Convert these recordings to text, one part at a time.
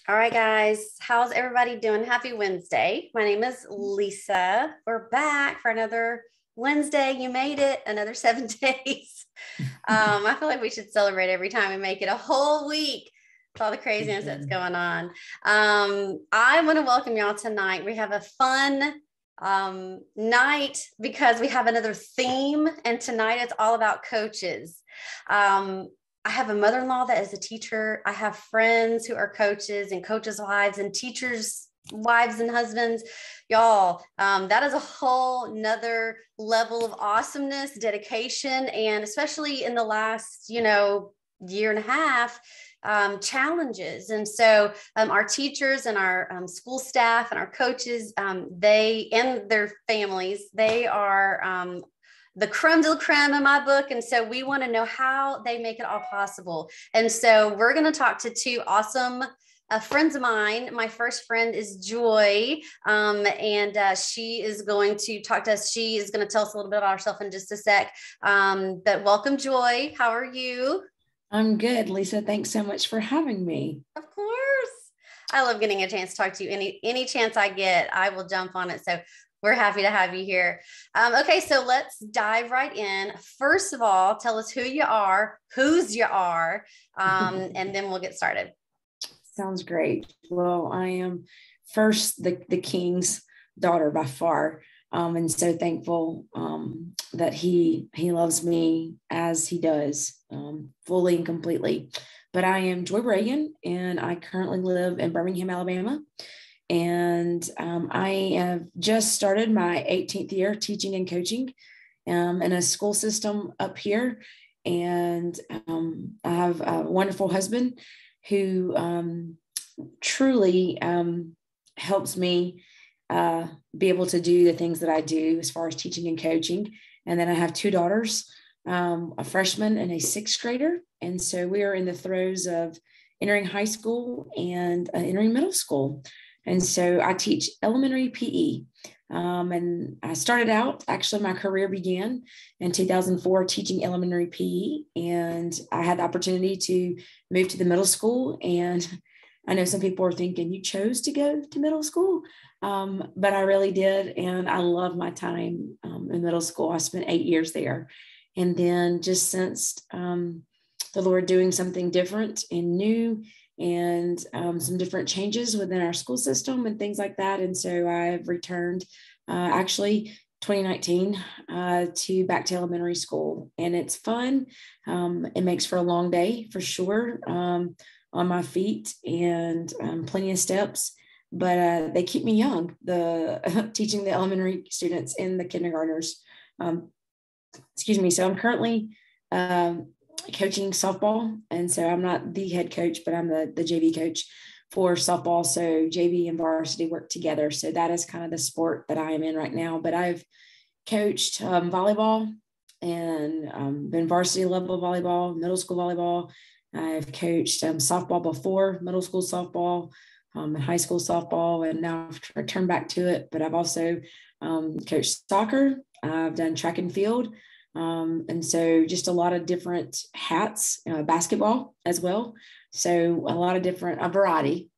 All right, guys, how's everybody doing? Happy Wednesday. My name is Lisa. We're back for another Wednesday. You made it, another 7 days. I feel like we should celebrate every time we make it a whole week with all the craziness that's going on. I want to welcome y'all tonight. We have a fun night because we have another theme, and tonight it's all about coaches. I have a mother-in-law that is a teacher. I have friends who are coaches and coaches' wives and teachers' wives and husbands. Y'all, that is a whole nother level of awesomeness, dedication, and especially in the last, year and a half, challenges. And so our teachers and our school staff and our coaches, they and their families, they are the creme de la creme in my book. And so we want to know how they make it all possible. And so we're going to talk to two awesome friends of mine. My first friend is Joy, and she is going to talk to us. She is going to tell us a little bit about herself in just a sec. But welcome, Joy. How are you? I'm good, Lisa. Thanks so much for having me. Of course. I love getting a chance to talk to you. Any chance I get, I will jump on it. So we're happy to have you here. Okay, so let's dive right in. First of all, tell us who you are, whose you are, and then we'll get started. Sounds great. Well, I am first the king's daughter by far, and so thankful that he loves me as he does, fully and completely. But I am Joy Reagan, and I currently live in Birmingham, Alabama. And I have just started my 18th year teaching and coaching in a school system up here. And I have a wonderful husband who truly helps me be able to do the things that I do as far as teaching and coaching. And then I have two daughters, a freshman and a sixth grader. And so we are in the throes of entering high school and entering middle school. And so I teach elementary PE. And I started out, actually, my career began in 2004 teaching elementary PE. And I had the opportunity to move to the middle school. And I know some people are thinking, you chose to go to middle school, but I really did. And I love my time in middle school. I spent 8 years there. And then just sensed the Lord doing something different and new, and some different changes within our school system and things like that. And so I've returned actually 2019 back to elementary school, and it's fun. It makes for a long day for sure, on my feet, and plenty of steps, but they keep me young, teaching the elementary students and the kindergartners. So I'm currently coaching softball. And so I'm not the head coach, but I'm the JV coach for softball. So JV and varsity work together. So that is kind of the sport that I am in right now. But I've coached volleyball and been varsity level volleyball, middle school volleyball. I've coached softball before, middle school softball, and high school softball, and now I've returned back to it. But I've also coached soccer. I've done track and field. And so just a lot of different hats, basketball as well. So a variety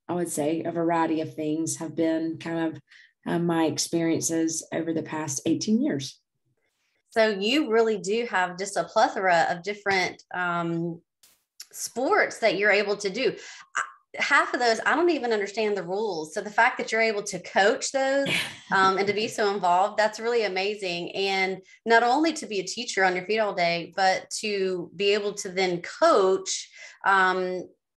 of things have been kind of my experiences over the past 18 years. So you really do have just a plethora of different sports that you're able to do. Half of those, I don't even understand the rules. So the fact that you're able to coach those and to be so involved, that's really amazing. And not only to be a teacher on your feet all day, but to be able to then coach,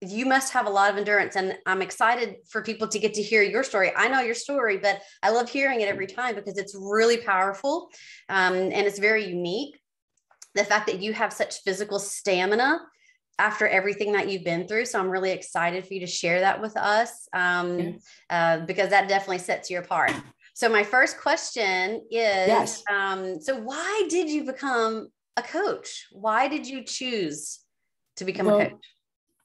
you must have a lot of endurance. And I'm excited for people to get to hear your story. I know your story, but I love hearing it every time because it's really powerful, and it's very unique. The fact that you have such physical stamina after everything that you've been through. So I'm really excited for you to share that with us, because that definitely sets you apart. So my first question is, so why did you become a coach? Why did you choose to become a coach?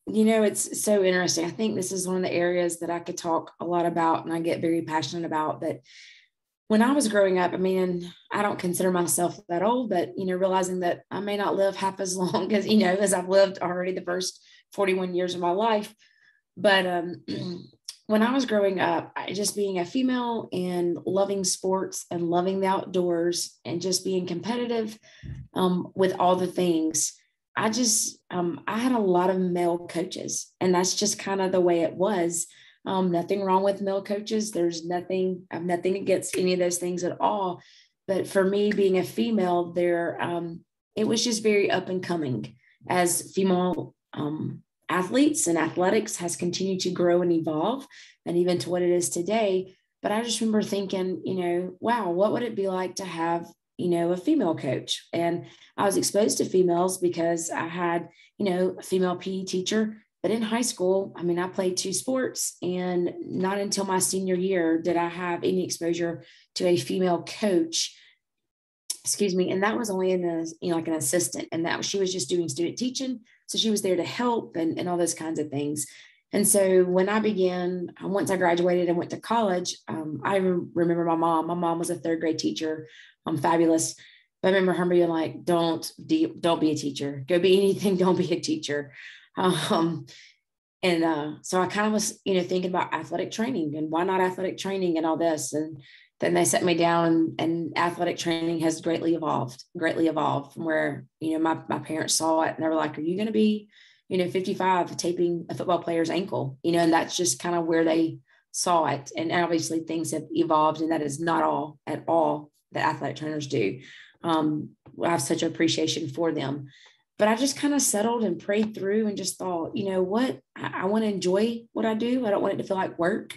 It's so interesting. I think this is one of the areas that I could talk a lot about and I get very passionate about. But when I was growing up, I don't consider myself that old, but, realizing that I may not live half as long as I've lived already the first 41 years of my life. But when I was growing up, just being a female and loving sports and loving the outdoors and just being competitive with all the things, I had a lot of male coaches, and that's just kind of the way it was. Nothing wrong with male coaches. I have nothing against any of those things at all. But for me, being a female there, it was just very up and coming as female athletes, and athletics has continued to grow and evolve, and even to what it is today. But I just remember thinking, wow, what would it be like to have, a female coach? And I was exposed to females because I had, a female PE teacher. But in high school, I played 2 sports, and not until my senior year did I have any exposure to a female coach. Excuse me. And that was only like an assistant, and she was just doing student teaching. So she was there to help and all those kinds of things. And so when I began, once I graduated and went to college, I remember my mom. My mom was a 3rd grade teacher, fabulous. But I remember her being like, don't be a teacher. Go be anything. Don't be a teacher. So I kind of was, thinking about athletic training and why not athletic training and all this. And then they set me down, and athletic training has greatly evolved from where, my parents saw it and they were like, are you going to be, 55 taping a football player's ankle, and that's just kind of where they saw it. And obviously things have evolved, and that is not all at all that athletic trainers do. I have such appreciation for them. But I just kind of settled and prayed through and just thought, what, I want to enjoy what I do. I don't want it to feel like work,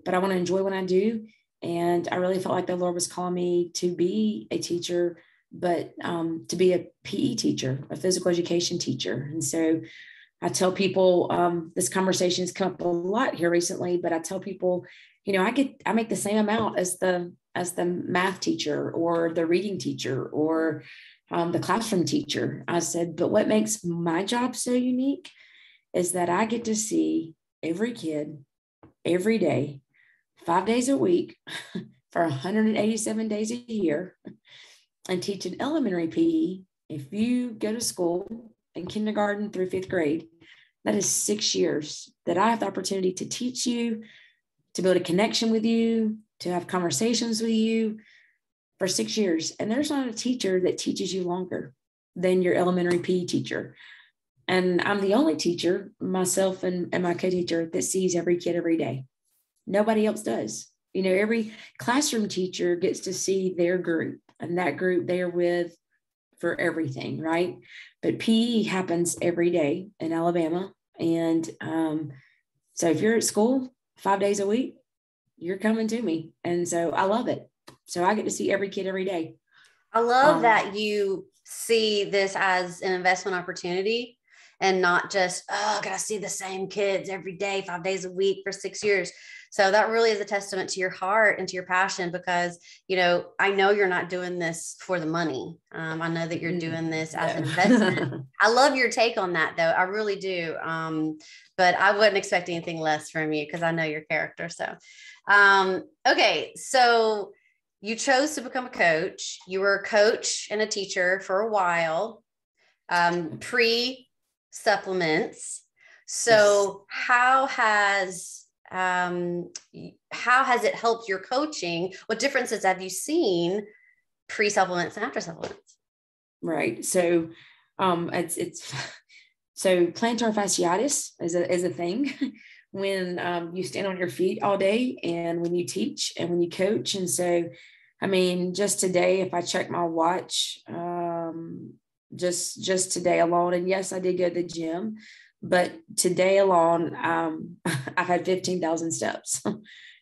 but I want to enjoy what I do. And I really felt like the Lord was calling me to be a teacher, but to be a PE teacher, a physical education teacher. And so I tell people, this conversation has come up a lot here recently, but I tell people, I make the same amount as the math teacher or the reading teacher or the classroom teacher. I said, but what makes my job so unique is that I get to see every kid every day, 5 days a week for 187 days a year, and teach an elementary PE. If you go to school in kindergarten through 5th grade, that is 6 years that I have the opportunity to teach you, to build a connection with you, to have conversations with you for 6 years. And there's not a teacher that teaches you longer than your elementary PE teacher. And I'm the only teacher, myself and my co-teacher, that sees every kid every day. Nobody else does. Every classroom teacher gets to see their group, and that group they are with for everything, right? But PE happens every day in Alabama. And so if you're at school 5 days a week, you're coming to me. And so I love it. So I get to see every kid every day. I love that you see this as an investment opportunity and not just, I got to see the same kids every day, 5 days a week for 6 years. So that really is a testament to your heart and to your passion, because, I know you're not doing this for the money. I know that you're doing this as an investment. I love your take on that, though. I really do. But I wouldn't expect anything less from you because I know your character. So, okay. So you chose to become a coach. You were a coach and a teacher for a while, pre-supplements. So yes. How has it helped your coaching? What differences have you seen pre-supplements and after supplements? Right. So it's so plantar fasciitis is a thing when you stand on your feet all day and when you teach and when you coach. And so, just today, if I check my watch, just today alone, and yes, I did go to the gym, but today alone, I've had 15,000 steps.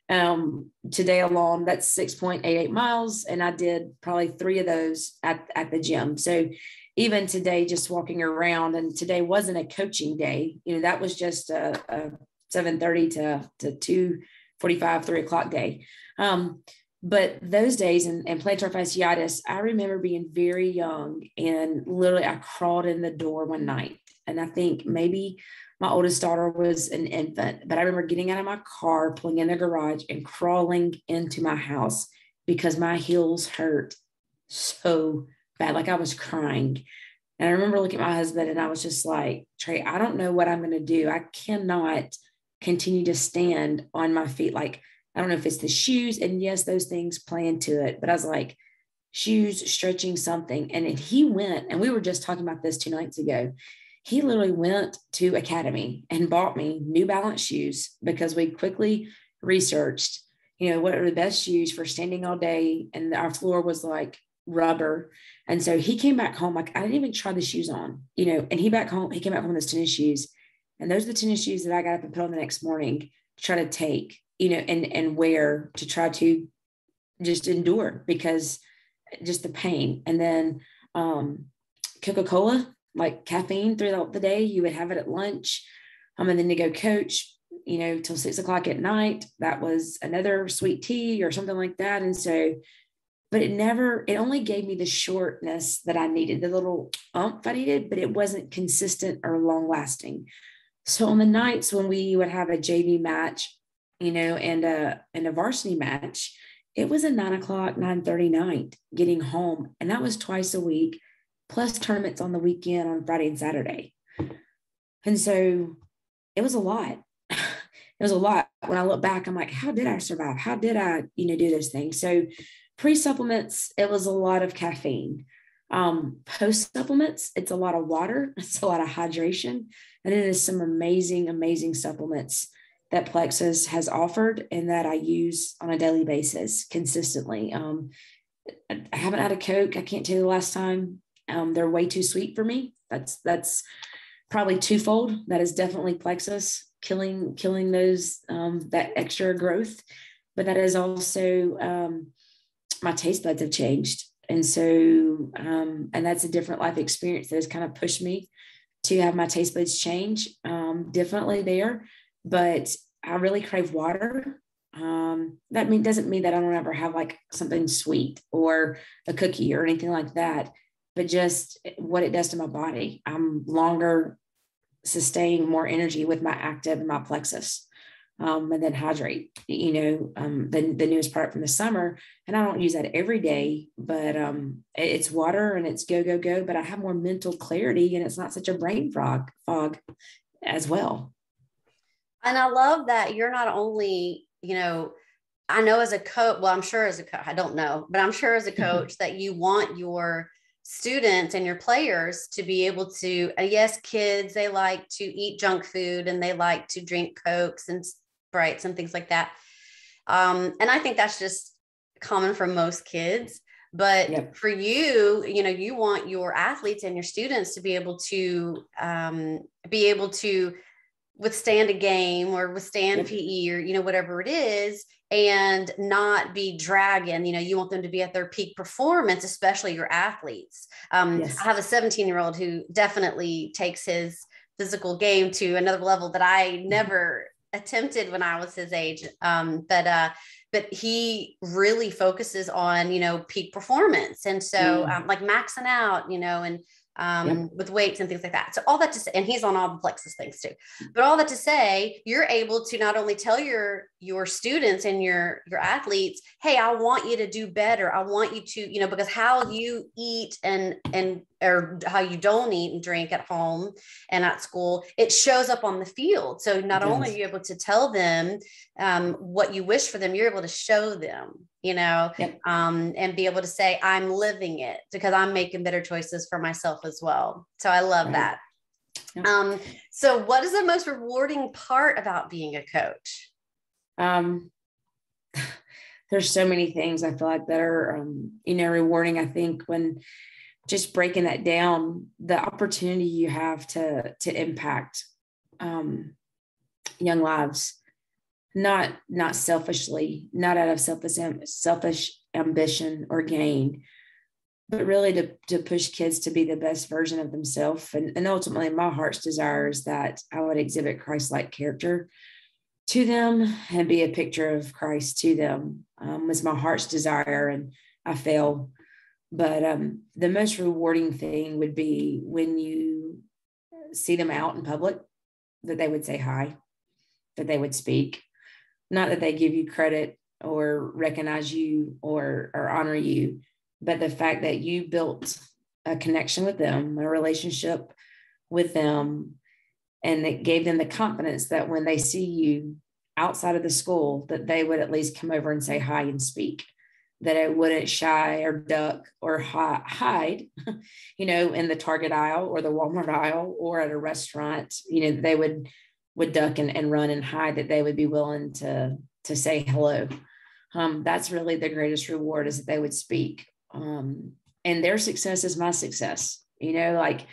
Today alone, that's 6.88 miles. And I did probably 3 of those at the gym. So even today, just walking around, and today wasn't a coaching day, that was just a 7:30 to 2:45, 3:00 day. But those days and plantar fasciitis, I remember being very young, and literally I crawled in the door one night. And I think maybe my oldest daughter was an infant, but I remember getting out of my car, pulling in the garage and crawling into my house because my heels hurt so bad. Like I was crying. And I remember looking at my husband and I was just like, Trey, I don't know what I'm going to do. I cannot continue to stand on my feet. Like, I don't know if it's the shoes, and yes, those things play into it, but I was like, shoes, stretching, something. And he went, and we were just talking about this 2 nights ago. He literally went to Academy and bought me New Balance shoes because we quickly researched, what are the best shoes for standing all day. And our floor was like rubber. And so he came back home, like, I didn't even try the shoes on, and he came back home with his tennis shoes. And those are the tennis shoes that I got up and put on the next morning to try to take, and wear to try to just endure, because just the pain. And then Coca-Cola, like caffeine throughout the day, you would have it at lunch. And then to go coach, till 6 o'clock at night, that was another sweet tea or something like that. And so, but it only gave me the shortness that I needed, the little umph I needed, but it wasn't consistent or long lasting. So on the nights when we would have a JV match, and a varsity match, it was a 9 o'clock, 9:30 night getting home. And that was twice a week, plus tournaments on the weekend on Friday and Saturday. And so it was a lot. It was a lot. When I look back, I'm like, how did I survive? How did I, do those things? So pre-supplements, it was a lot of caffeine. Post supplements, it's a lot of water. It's a lot of hydration. And it is some amazing, amazing supplements that Plexus has offered and that I use on a daily basis consistently. I haven't had a Coke. I can't tell you the last time. They're way too sweet for me. That's probably twofold. That is definitely Plexus killing those, that extra growth. But that is also my taste buds have changed. And so, and that's a different life experience that has kind of pushed me to have my taste buds change. Definitely there. But I really crave water. That doesn't mean that I don't ever have like something sweet or a cookie or anything like that, but just what it does to my body. I'm longer sustaining more energy with my active and my Plexus, and then hydrate, the newest product from the summer. And I don't use that every day, but it's water and it's go, go, go, but I have more mental clarity and it's not such a brain fog as well. And I love that you're not only, I know as a coach, well, I'm sure as a coach, I don't know, but I'm sure as a coach that you want your students and your players to be able to, yes, kids, they like to eat junk food and they like to drink Cokes and Sprites and things like that. And I think that's just common for most kids. But for you, you want your athletes and your students to be able to withstand a game or withstand PE or, whatever it is, and not be dragging, you want them to be at their peak performance, especially your athletes. I have a 17-year-old who definitely takes his physical game to another level that I never attempted when I was his age. But he really focuses on, peak performance. And so like maxing out, with weights and things like that. So all that to say, and he's on all the Plexus things too, but all that to say, you're able to not only tell your students and your athletes, hey, I want you to do better. I want you to, because how you eat and or how you don't eat and drink at home and at school, it shows up on the field. So not only are you able to tell them what you wish for them, you're able to show them, and be able to say, I'm living it because I'm making better choices for myself as well. So I love that. So what is the most rewarding part about being a coach? There's so many things I feel like that are, rewarding. I think when just breaking that down, the opportunity you have to impact young lives, not selfishly, not out of selfish ambition or gain, but really to push kids to be the best version of themselves. And ultimately my heart's desire is that I would exhibit Christ-like character to them and be a picture of Christ to them, was my heart's desire. And I fail. But the most rewarding thing would be when you see them out in public, that they would say hi, that they would speak, not that they give you credit or recognize you or honor you, but the fact that you built a connection with them, a relationship with them, And it gave them the confidence that when they see you outside of the school, that they would at least come over and say hi and speak, that it wouldn't shy or duck or hide, in the Target aisle or the Walmart aisle or at a restaurant, they would duck and run and hide, that they would be willing to say hello. That's really the greatest reward, is that they would speak. And their success is my success, like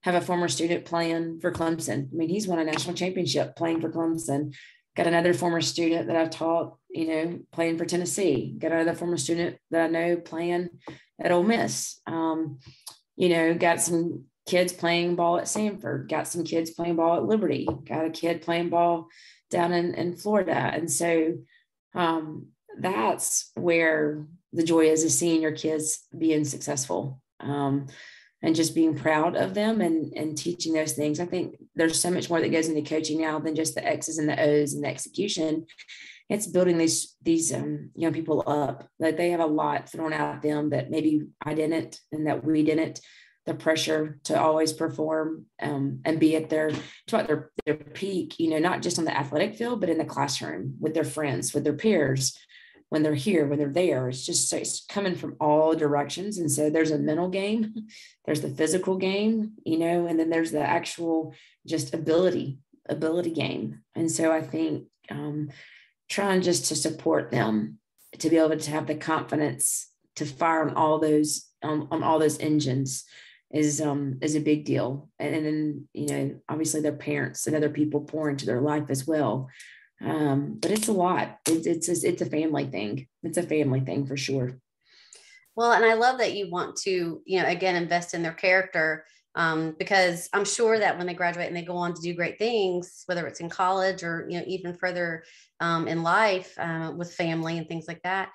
have a former student playing for Clemson. I mean, he's won a national championship playing for Clemson. Got another former student that I've taught, playing for Tennessee. Got another former student that I know playing at Ole Miss. Got some kids playing ball at Samford. Got some kids playing ball at Liberty. Got a kid playing ball down in Florida. And so that's where the joy is seeing your kids being successful. And just being proud of them and teaching those things. I think there's so much more that goes into coaching now than just the X's and the O's and the execution. It's building these young people up. Like, they have a lot thrown at them that maybe I didn't, and that we didn't. The pressure to always perform and be at their peak, not just on the athletic field, but in the classroom with their friends, with their peers, when they're here, when they're there. It's coming from all directions. And so there's a mental game, there's the physical game, and then there's the actual just ability game. And so I think trying just to support them to be able to have the confidence to fire on all those engines is a big deal. And then, obviously their parents and other people pour into their life as well. But it's a lot. It's a family thing. It's a family thing for sure. Well, and I love that you want to, again, invest in their character, because I'm sure that when they graduate and they go on to do great things, whether it's in college or, even further in life with family and things like that,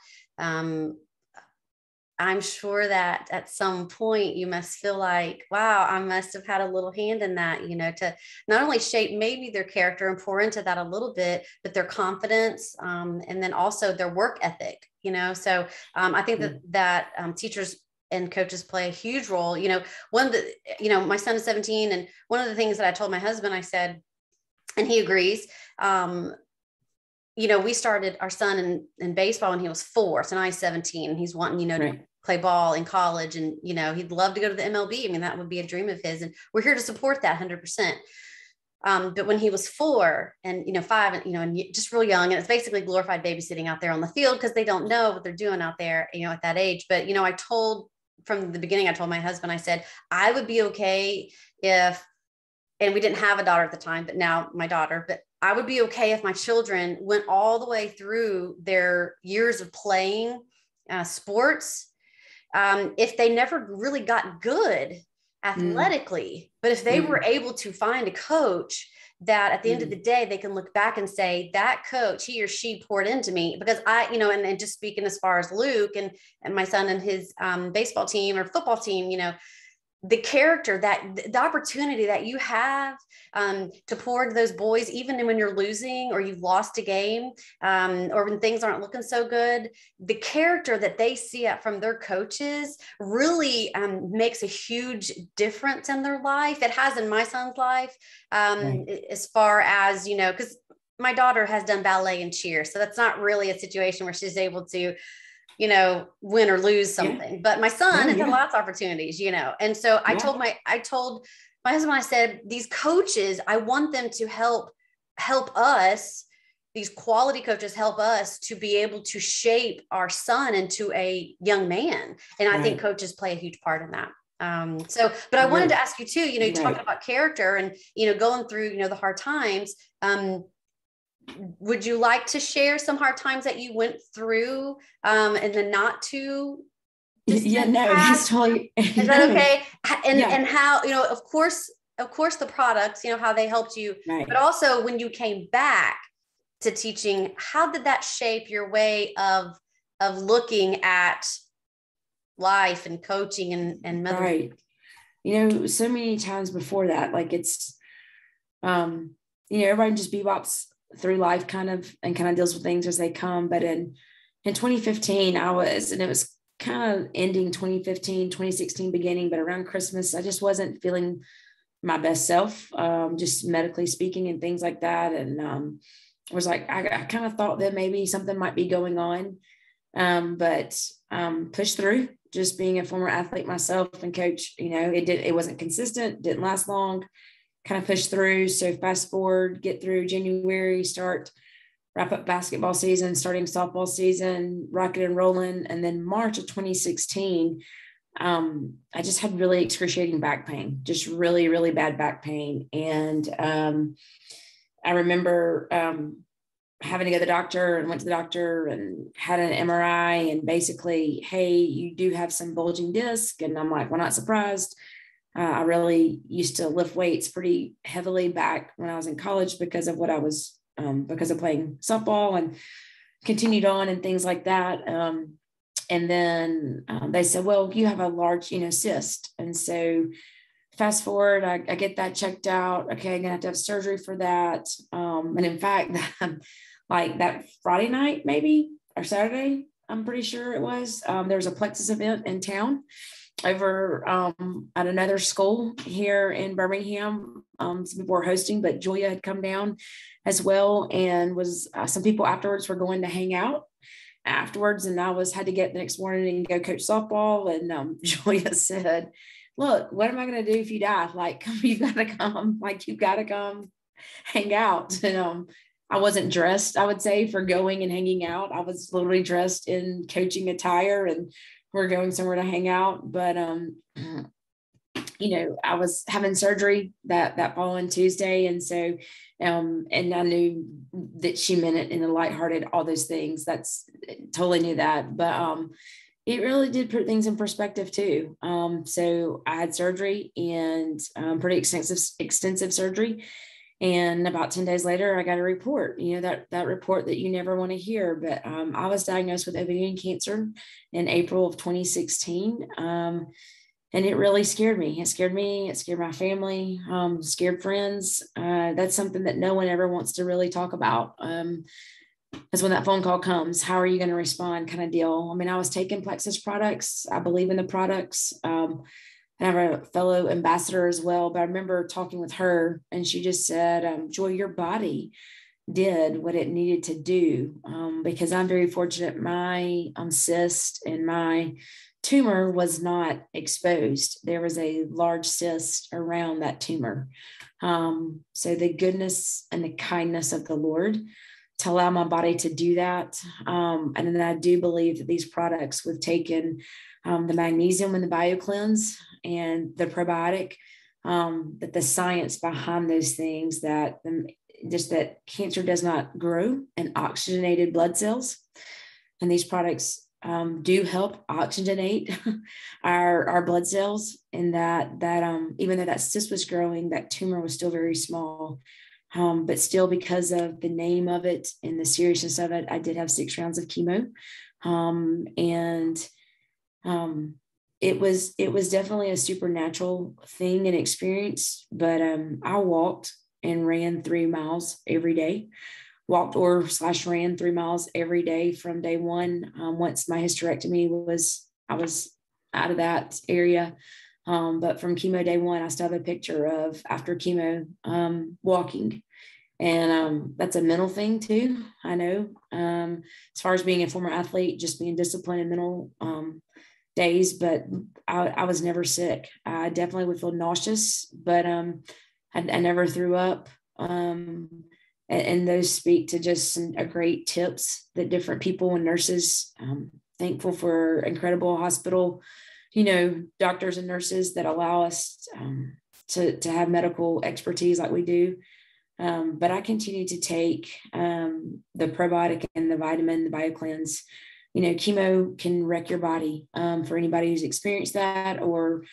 I'm sure that at some point you must feel like, wow, I must have had a little hand in that, to not only shape maybe their character and pour into that a little bit, but their confidence, and then also their work ethic, So I think that teachers and coaches play a huge role. One of the, my son is 17, and one of the things that I told my husband, I said, and he agrees, we started our son in baseball when he was 4. So now he's 17 and he's wanting, right, to play ball in college, and, he'd love to go to the MLB. I mean, that would be a dream of his, and we're here to support that 100%. But when he was 4 and, 5, and just real young, and it's basically glorified babysitting out there on the field, because they don't know what they're doing out there, at that age. But, I told from the beginning, I told my husband, I said, I would be okay if, and we didn't have a daughter at the time, but now my daughter, but I would be okay if my children went all the way through their years of playing sports, if they never really got good athletically, but if they were able to find a coach that at the end of the day, they can look back and say, that coach, he or she poured into me. Because I, and just speaking as far as Luke and my son and his baseball team or football team, the character, that the opportunity that you have to pour into those boys, even when you're losing or you've lost a game, or when things aren't looking so good, the character that they see from their coaches really makes a huge difference in their life. It has in my son's life, right, as far as, because my daughter has done ballet and cheer. So that's not really a situation where she's able to win or lose something, but my son has had lots of opportunities, And so I told my husband, I said, these coaches, I want them to help us. These quality coaches help us to be able to shape our son into a young man. And I think coaches play a huge part in that. But I wanted to ask you too, you talking about character and, going through, the hard times, would you like to share some hard times that you went through and then not to? Yeah, no, that's totally. Is that okay? And how, of course, the products, how they helped you, but also when you came back to teaching, how did that shape your way of looking at life and coaching and motherhood? Right. So many times before that, like it's, everybody just bebops through life kind of deals with things as they come. But in 2015, and it was kind of ending 2015, 2016 beginning, but around Christmas, I just wasn't feeling my best self, just medically speaking and things like that. And was like, I kind of thought that maybe something might be going on, but pushed through. Just being a former athlete myself and coach, it wasn't consistent, didn't last long, kind of pushed through. So fast forward, get through January, wrap up basketball season, starting softball season, rocking and rolling. And then March of 2016, I just had really excruciating back pain, just really, really bad back pain. And I remember having to go to the doctor, and went to the doctor and had an MRI, and basically, hey, you do have some bulging disc. And I'm like, well, not surprised. I really used to lift weights pretty heavily back when I was in college because of because of playing softball, and continued on and things like that. And then they said, well, you have a large, cyst. And so fast forward, I get that checked out. Okay, I'm going to have surgery for that. And in fact, like that Friday night, maybe, or Saturday, I'm pretty sure it was, there was a Plexus event in town over at another school here in Birmingham. Some people were hosting, but Julia had come down as well, and was some people afterwards were going to hang out afterwards. And I had to get the next morning and go coach softball. And Julia said, look, what am I going to do if you die? Like, you've got to come hang out. And I wasn't dressed, I would say, for going and hanging out. I was literally dressed in coaching attire, and we're going somewhere to hang out. But, I was having surgery that following Tuesday. And so, and I knew that she meant it in a lighthearted, all those things. Totally knew that. But, it really did put things in perspective too. So I had surgery, and pretty extensive surgery. And about 10 days later, I got a report, that report that you never want to hear. But I was diagnosed with ovarian cancer in April of 2016. And it really scared me. It scared me. It scared my family, scared friends. That's something that no one ever wants to really talk about. Is when that phone call comes, how are you going to respond, kind of deal. I mean, I was taking Plexus products. I believe in the products. I have a fellow ambassador as well, but I remember talking with her, and she just said, Joy, your body did what it needed to do, because I'm very fortunate. My cyst and my tumor was not exposed. There was a large cyst around that tumor. So the goodness and the kindness of the Lord to allow my body to do that. And then I do believe that these products, with taking the magnesium and the BioCleanse and the probiotic, that the science behind those things, that cancer does not grow in oxygenated blood cells. And these products do help oxygenate our blood cells. And that even though that cyst was growing, that tumor was still very small. But still, because of the name of it and the seriousness of it, I did have 6 rounds of chemo. It was definitely a supernatural thing and experience. But I walked and ran 3 miles every day, ran 3 miles every day from day one. Once my hysterectomy I was out of that area. But from chemo day one, I still have a picture of after chemo walking. And that's a mental thing too, I know. As far as being a former athlete, just being disciplined in mental days, but I was never sick. I definitely would feel nauseous, but I never threw up. And those speak to just some great tips that different people and nurses, thankful for incredible hospital, doctors and nurses that allow us to have medical expertise like we do. But I continue to take the probiotic and the vitamin, the BioCleanse. Chemo can wreck your body. For anybody who's experienced that, or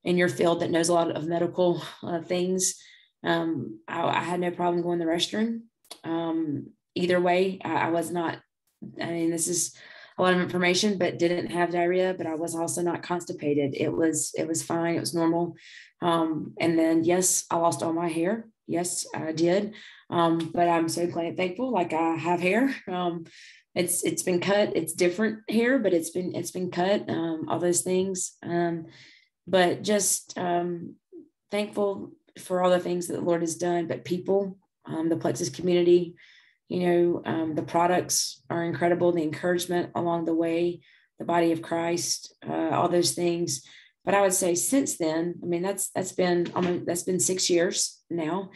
in your field that knows a lot of medical things, I had no problem going to the restroom. Either way, I was not. I mean, this is a lot of information, but didn't have diarrhea. But I was also not constipated. It was fine. It was normal. And then, yes, I lost all my hair. Yes, I did. But I'm so glad and thankful. Like, I have hair. It's been cut. It's different hair, but it's been cut. All those things. But just thankful for all the things that the Lord has done, but people, the Plexus community, the products are incredible, the encouragement along the way, the body of Christ, all those things. But I would say since then, I mean, that's been 6 years now,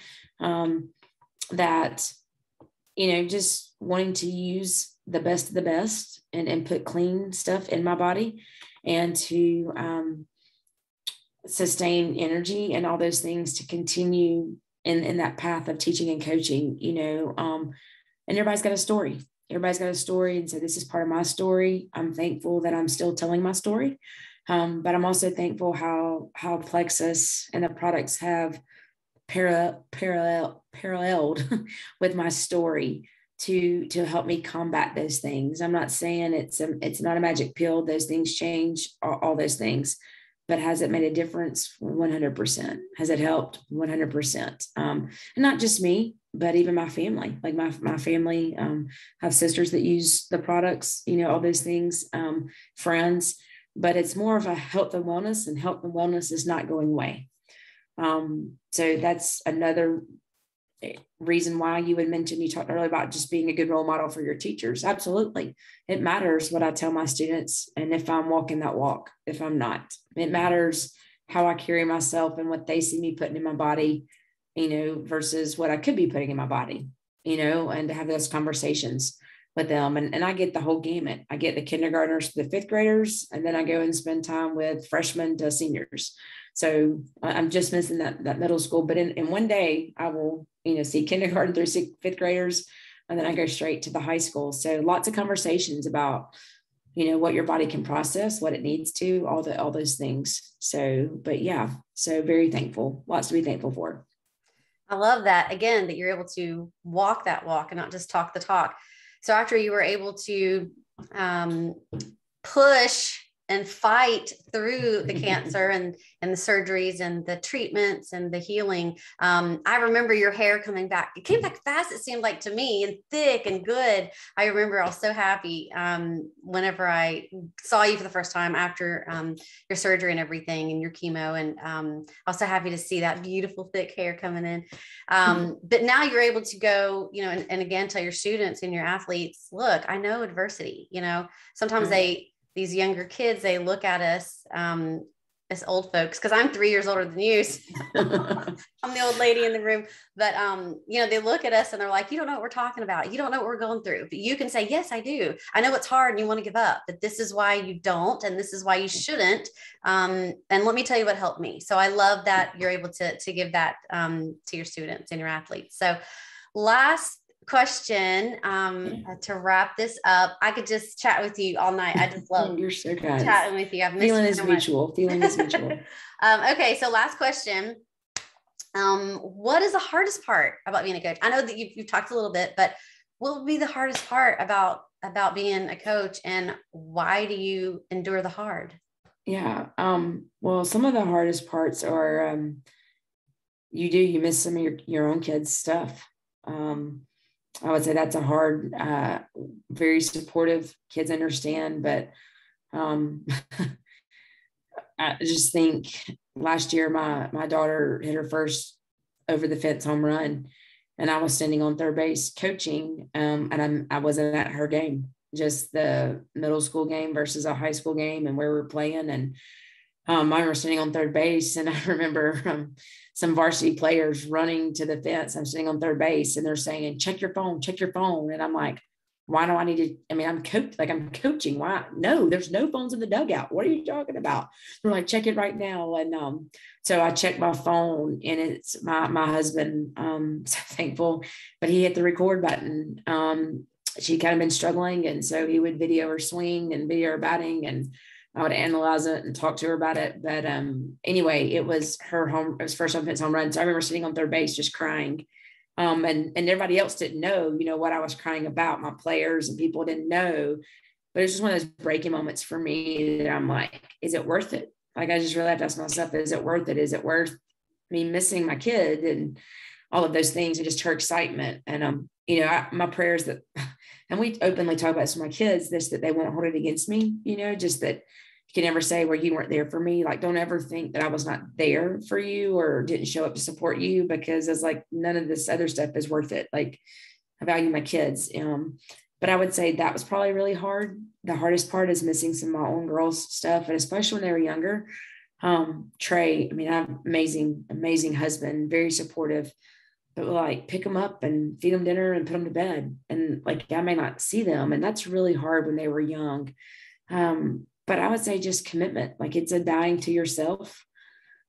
that, just wanting to use the best of the best and put clean stuff in my body, and to sustain energy and all those things to continue in that path of teaching and coaching, and everybody's got a story. Everybody's got a story. And so this is part of my story. I'm thankful that I'm still telling my story. But I'm also thankful how Plexus and the products have paralleled with my story to help me combat those things. I'm not saying it's not a magic pill. Those things change, all those things. But has it made a difference? 100%. Has it helped? 100%. And not just me, but even my family. Like my family, have sisters that use the products, all those things, friends. But it's more of a health and wellness, and health and wellness is not going away. So that's another reason why you would mention, you talked earlier about just being a good role model for your teachers. Absolutely. It matters what I tell my students, and if I'm walking that walk, if I'm not. It matters how I carry myself and what they see me putting in my body, versus what I could be putting in my body, and to have those conversations with them. And I get the whole gamut. I get the kindergartners to the fifth graders, and then I go and spend time with freshmen to seniors. So I'm just missing that middle school, but in one day I will, see kindergarten through fifth graders, and then I go straight to the high school. So lots of conversations about, what your body can process, what it needs to, all those things. So, but yeah, so very thankful, lots to be thankful for. I love that. Again, that you're able to walk that walk and not just talk the talk. So after you were able to push and fight through the cancer and the surgeries and the treatments and the healing, I remember your hair coming back. It came back fast, it seemed like to me, and thick and good. I remember I was so happy whenever I saw you for the first time after your surgery and everything and your chemo. And I was so happy to see that beautiful thick hair coming in. But now you're able to go, and again, tell your students and your athletes, look, I know adversity, sometimes these younger kids, they look at us as old folks, because I'm 3 years older than you. So I'm the old lady in the room, but they look at us and they're like, you don't know what we're talking about. You don't know what we're going through, but you can say, yes, I do. I know it's hard and you want to give up, but this is why you don't. And this is why you shouldn't. And let me tell you what helped me. So I love that you're able to give that to your students and your athletes. So last question to wrap this up. I could just chat with you all night. I just love you're so kind. Chatting with you. I've missed feeling you is so mutual. much. Feeling is mutual. Okay, so last question. What is the hardest part about being a coach? I know that you've talked a little bit, but what would be the hardest part about being a coach, and why do you endure the hard? Yeah. Well, some of the hardest parts are you miss some of your own kids' stuff. I would say that's a hard, very supportive, kids understand, but I just think last year my daughter hit her first over the fence home run, and I was standing on third base coaching, and I wasn't at her game, just the middle school game versus a high school game and where we're playing. And I remember standing on third base, and I remember some varsity players running to the fence. I'm sitting on third base, and they're saying, check your phone. And I'm like, why do I need to? I mean, I'm coaching. Why? No, there's no phones in the dugout. What are you talking about? They're like, check it right now. And so I checked my phone, and it's my husband. So thankful, but he hit the record button. She kind of been struggling, and so he would video her swing and video her batting, and I would analyze it and talk to her about it. But anyway, it was first offense home run. So I remember sitting on third base just crying. And everybody else didn't know, what I was crying about. My players and people didn't know. But it was just one of those breaking moments for me that I'm like, is it worth it? Like, I just really have to ask myself, is it worth it? Is it worth me missing my kid and all of those things, and just her excitement? And, my prayers that, and we openly talk about this with my kids, that they won't hold it against me, just that, can never say where you weren't there for me. Like, don't ever think that I was not there for you or didn't show up to support you, because it's like, none of this other stuff is worth it. Like, I value my kids. But I would say that was probably really hard. The hardest part is missing some of my own girls' stuff. And especially when they were younger. Trey, I mean, I have amazing husband, very supportive, but like pick them up and feed them dinner and put them to bed. And like, I may not see them. And that's really hard when they were young. But I would say just commitment, like it's a dying to yourself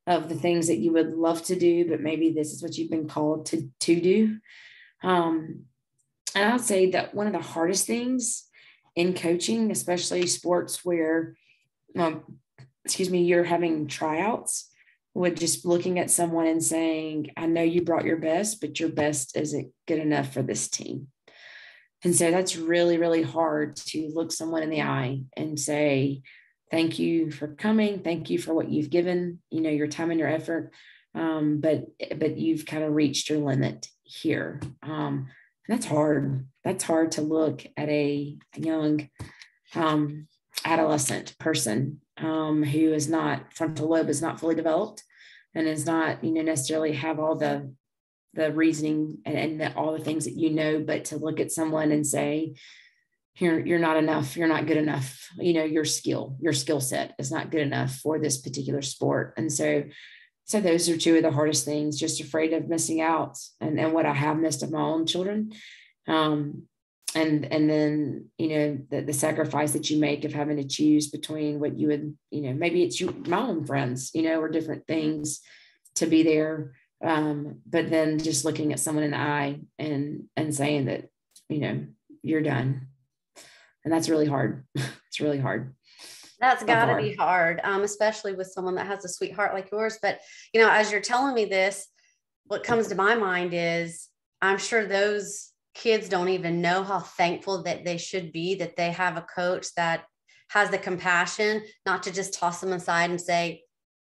of the things that you would love to do, but maybe this is what you've been called to do. And I would say that one of the hardest things in coaching, especially sports where, you're having tryouts, with just looking at someone and saying, I know you brought your best, but your best isn't good enough for this team. And so that's really, really hard to look someone in the eye and say, thank you for coming. Thank you for what you've given, your time and your effort. But you've kind of reached your limit here. And that's hard. That's hard to look at a young adolescent person who is not, frontal lobe is not fully developed and is not, necessarily have all the reasoning and all the things that, but to look at someone and say, you're not enough. You're not good enough. Your skill set is not good enough for this particular sport. And so those are two of the hardest things, just afraid of missing out and what I have missed of my own children. And then, the sacrifice that you make of having to choose between what you would, maybe it's my own friends, or different things to be there. But then just looking at someone in the eye and saying that, you're done. And that's really hard. It's really hard. That's got to be hard, especially with someone that has a sweetheart like yours. But, as you're telling me this, what comes to my mind is I'm sure those kids don't even know how thankful that they should be that they have a coach that has the compassion not to just toss them aside and say,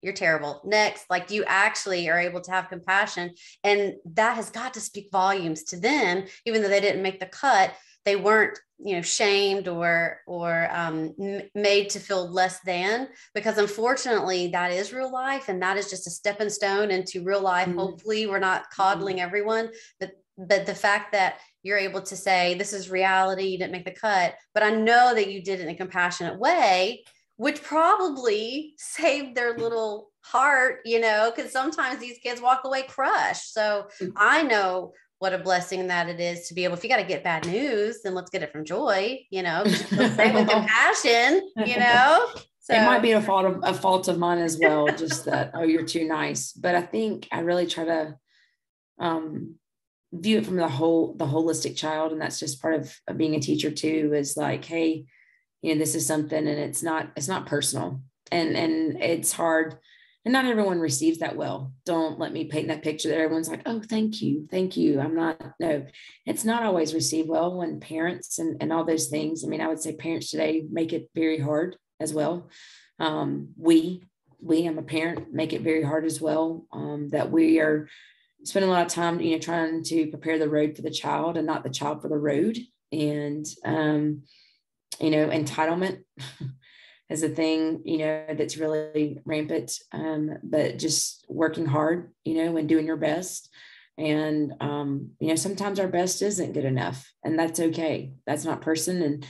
you're terrible, next. Like, you actually are able to have compassion. And that has got to speak volumes to them, even though they didn't make the cut. They weren't, shamed or made to feel less than, because unfortunately that is real life. And that is just a stepping stone into real life. Mm-hmm. Hopefully we're not coddling everyone, but the fact that you're able to say, this is reality, you didn't make the cut, but I know that you did it in a compassionate way, which probably saved their little heart, because sometimes these kids walk away crushed. So I know what a blessing that it is to be able, if you got to get bad news, then let's get it from joy, say with compassion, So it might be a fault of mine as well. Just that, oh, you're too nice. But I think I really try to view it from the holistic child. And that's just part of being a teacher too, is like, hey, this is something, and it's not personal, and it's hard. And not everyone receives that well. Don't let me paint that picture that everyone's like, oh, thank you. No, it's not always received well when parents and all those things. I mean, I would say parents today make it very hard as well. I'm a parent, make it very hard as well. That we are spending a lot of time, trying to prepare the road for the child and not the child for the road. And, entitlement is a thing, that's really rampant, but just working hard, and doing your best. And, sometimes our best isn't good enough, and that's okay. That's not personal.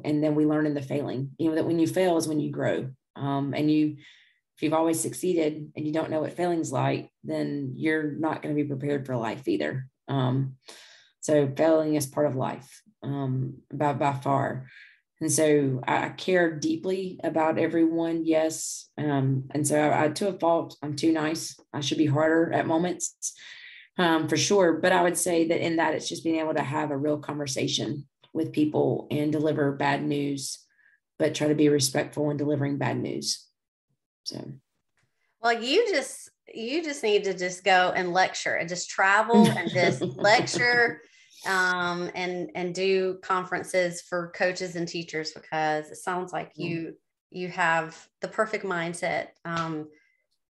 And then we learn in the failing, that when you fail is when you grow. If you've always succeeded and you don't know what failing's like, then you're not going to be prepared for life either. So failing is part of life, by far. And so I care deeply about everyone. Yes. And so I, to a fault, I'm too nice. I should be harder at moments, for sure. But I would say that in that, it's just being able to have a real conversation with people and deliver bad news, but try to be respectful in delivering bad news. So, well, you just need to just go and lecture and just travel and just lecture. And do conferences for coaches and teachers, because it sounds like you have the perfect mindset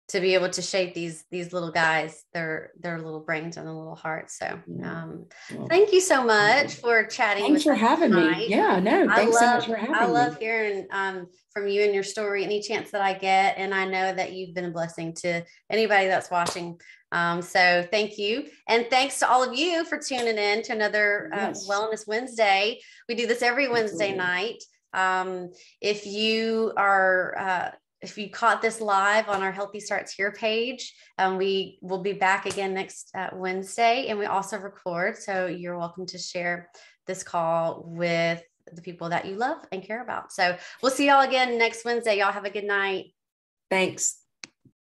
to be able to shape these little guys, their little brains and their little hearts. So well, thank you so much for chatting. Thanks for having me. Yeah, no, thanks so much for having me. I love hearing from you and your story any chance that I get. And I know that you've been a blessing to anybody that's watching. So thank you. And thanks to all of you for tuning in to another Wellness Wednesday. We do this every Wednesday night. If you caught this live on our Healthy Starts Here page, we will be back again next Wednesday, and we also record. So you're welcome to share this call with the people that you love and care about. So we'll see y'all again next Wednesday. Y'all have a good night. Thanks.